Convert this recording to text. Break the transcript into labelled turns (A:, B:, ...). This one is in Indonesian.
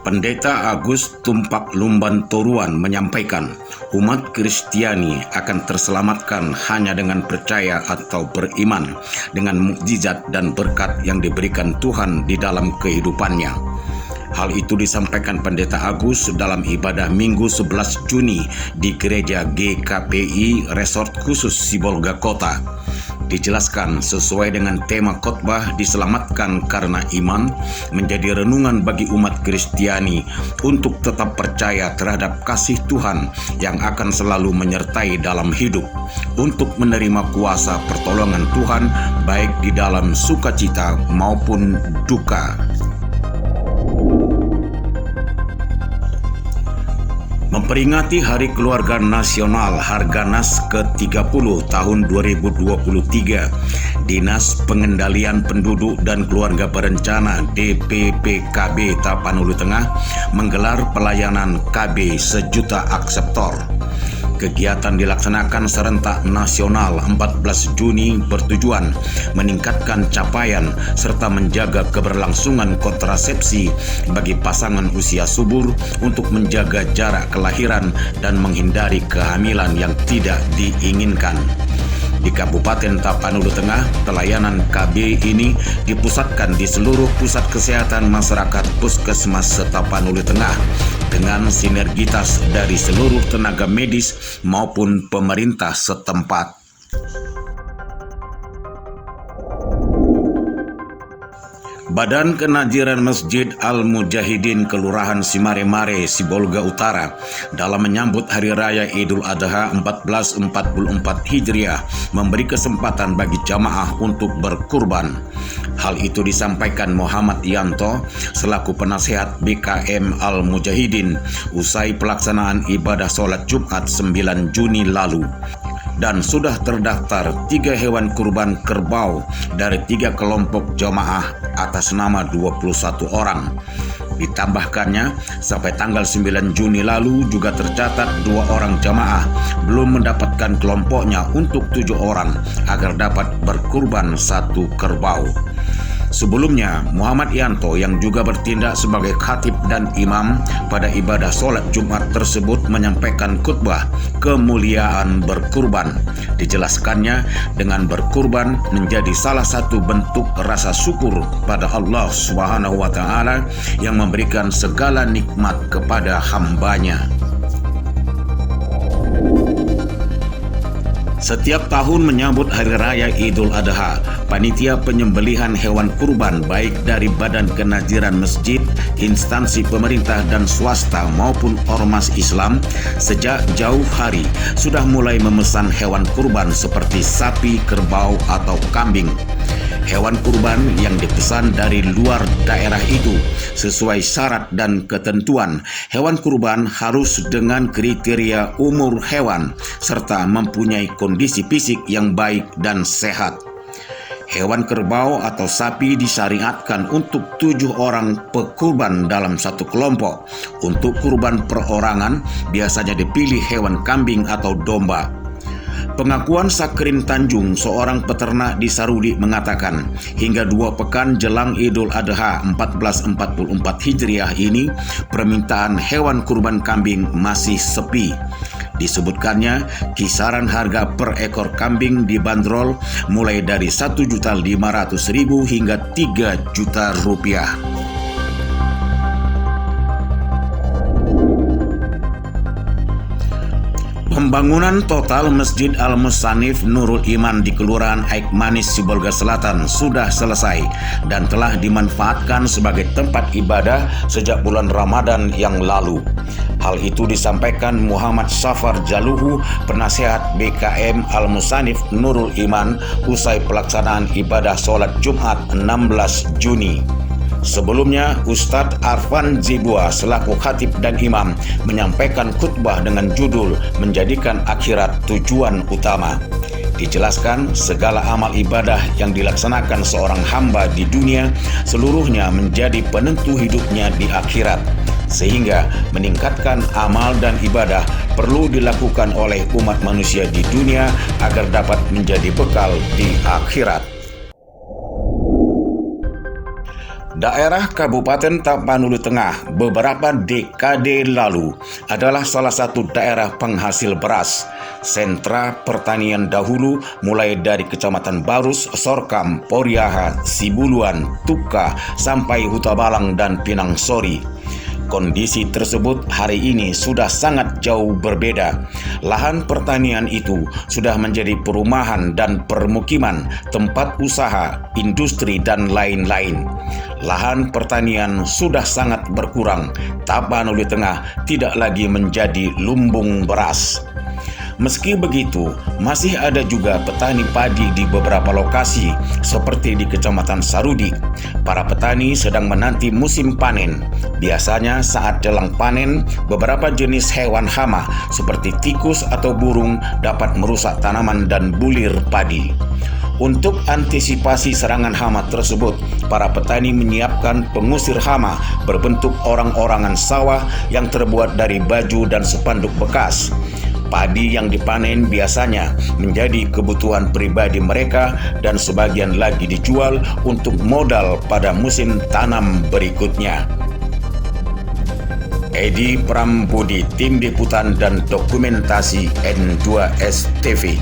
A: Pendeta Agus Tumpak Lumban Toruan menyampaikan, umat Kristiani akan terselamatkan hanya dengan percaya atau beriman dengan mukjizat dan berkat yang diberikan Tuhan di dalam kehidupannya. Hal itu disampaikan Pendeta Agus dalam ibadah Minggu 11 Juni di Gereja GKPI Resort Khusus Sibolga Kota. Dijelaskan sesuai dengan tema khotbah diselamatkan karena iman menjadi renungan bagi umat Kristiani untuk tetap percaya terhadap kasih Tuhan yang akan selalu menyertai dalam hidup, untuk menerima kuasa pertolongan Tuhan baik di dalam sukacita maupun duka. Memperingati Hari Keluarga Nasional Harganas ke-30 tahun 2023, Dinas Pengendalian Penduduk dan Keluarga Berencana DPPKB Tapanuli Tengah menggelar pelayanan KB Sejuta Akseptor. Kegiatan dilaksanakan serentak nasional 14 Juni bertujuan meningkatkan capaian serta menjaga keberlangsungan kontrasepsi bagi pasangan usia subur untuk menjaga jarak kelahiran dan menghindari kehamilan yang tidak diinginkan. Di Kabupaten Tapanuli Tengah, pelayanan KB ini dipusatkan di seluruh pusat kesehatan masyarakat Puskesmas Tapanuli Tengah dengan sinergitas dari seluruh tenaga medis maupun pemerintah setempat. Badan Kenajiran Masjid Al-Mujahidin Kelurahan Simaremare, Sibolga Utara dalam menyambut Hari Raya Idul Adha 1444 Hijriah memberi kesempatan bagi jamaah untuk berkurban. Hal itu disampaikan Muhammad Yanto selaku penasehat BKM Al-Mujahidin usai pelaksanaan ibadah sholat Jumat 9 Juni lalu. Dan sudah terdaftar 3 hewan kurban kerbau dari 3 kelompok jamaah atas nama 21 orang. Ditambahkannya, sampai tanggal 9 Juni lalu juga tercatat 2 orang jamaah belum mendapatkan kelompoknya untuk 7 orang agar dapat berkurban 1 kerbau. Sebelumnya, Muhammad Yanto yang juga bertindak sebagai khatib dan imam pada ibadah sholat Jumat tersebut menyampaikan khutbah kemuliaan berkurban. Dijelaskannya, dengan berkurban menjadi salah satu bentuk rasa syukur pada Allah Subhanahu wa Ta'ala yang memberikan segala nikmat kepada hambanya. Setiap tahun menyambut Hari Raya Idul Adha, panitia penyembelihan hewan kurban baik dari Badan Kenajiran Masjid, instansi pemerintah dan swasta maupun ormas Islam sejak jauh hari sudah mulai memesan hewan kurban seperti sapi, kerbau atau kambing. Hewan kurban yang dipesan dari luar daerah itu sesuai syarat dan ketentuan. Hewan kurban harus dengan kriteria umur hewan serta mempunyai kondisi fisik yang baik dan sehat. Hewan kerbau atau sapi disyariatkan untuk 7 orang pekurban dalam satu kelompok. Untuk kurban perorangan biasanya dipilih hewan kambing atau domba. Pengakuan Sakrin Tanjung, seorang peternak di Sarudi, mengatakan hingga 2 pekan jelang Idul Adha 1444 Hijriah ini permintaan hewan kurban kambing masih sepi. Disebutkannya kisaran harga per ekor kambing dibanderol mulai dari Rp1.500.000 hingga Rp3 juta. Pembangunan total Masjid Al-Musanif Nurul Iman di Kelurahan Aik Manis, Sibolga Selatan sudah selesai dan telah dimanfaatkan sebagai tempat ibadah sejak bulan Ramadan yang lalu. Hal itu disampaikan Muhammad Safar Jaluhu, penasehat BKM Al-Musanif Nurul Iman usai pelaksanaan ibadah sholat Jumat 16 Juni. Sebelumnya, Ustadz Arfan Zibua selaku khatib dan imam menyampaikan khutbah dengan judul Menjadikan Akhirat Tujuan Utama. Dijelaskan segala amal ibadah yang dilaksanakan seorang hamba di dunia seluruhnya menjadi penentu hidupnya di akhirat. Sehingga meningkatkan amal dan ibadah perlu dilakukan oleh umat manusia di dunia agar dapat menjadi bekal di akhirat. Daerah Kabupaten Tapanuli Tengah beberapa dekade lalu adalah salah satu daerah penghasil beras. Sentra pertanian dahulu mulai dari Kecamatan Barus, Sorkam, Poriaha, Sibuluan, Tuka, sampai Huta Balang dan Pinang Sori. Kondisi tersebut hari ini sudah sangat jauh berbeda. Lahan pertanian itu sudah menjadi perumahan dan permukiman, tempat usaha, industri, dan lain-lain. Lahan pertanian sudah sangat berkurang. Tapanuli Tengah tidak lagi menjadi lumbung beras. Meski begitu, masih ada juga petani padi di beberapa lokasi, seperti di Kecamatan Sarudi. Para petani sedang menanti musim panen. Biasanya saat jelang panen, beberapa jenis hewan hama seperti tikus atau burung dapat merusak tanaman dan bulir padi. Untuk antisipasi serangan hama tersebut, para petani menyiapkan pengusir hama berbentuk orang-orangan sawah yang terbuat dari baju dan spanduk bekas. Padi yang dipanen biasanya menjadi kebutuhan pribadi mereka dan sebagian lagi dijual untuk modal pada musim tanam berikutnya. Edi Prambudi, Tim Liputan dan Dokumentasi N2S TV.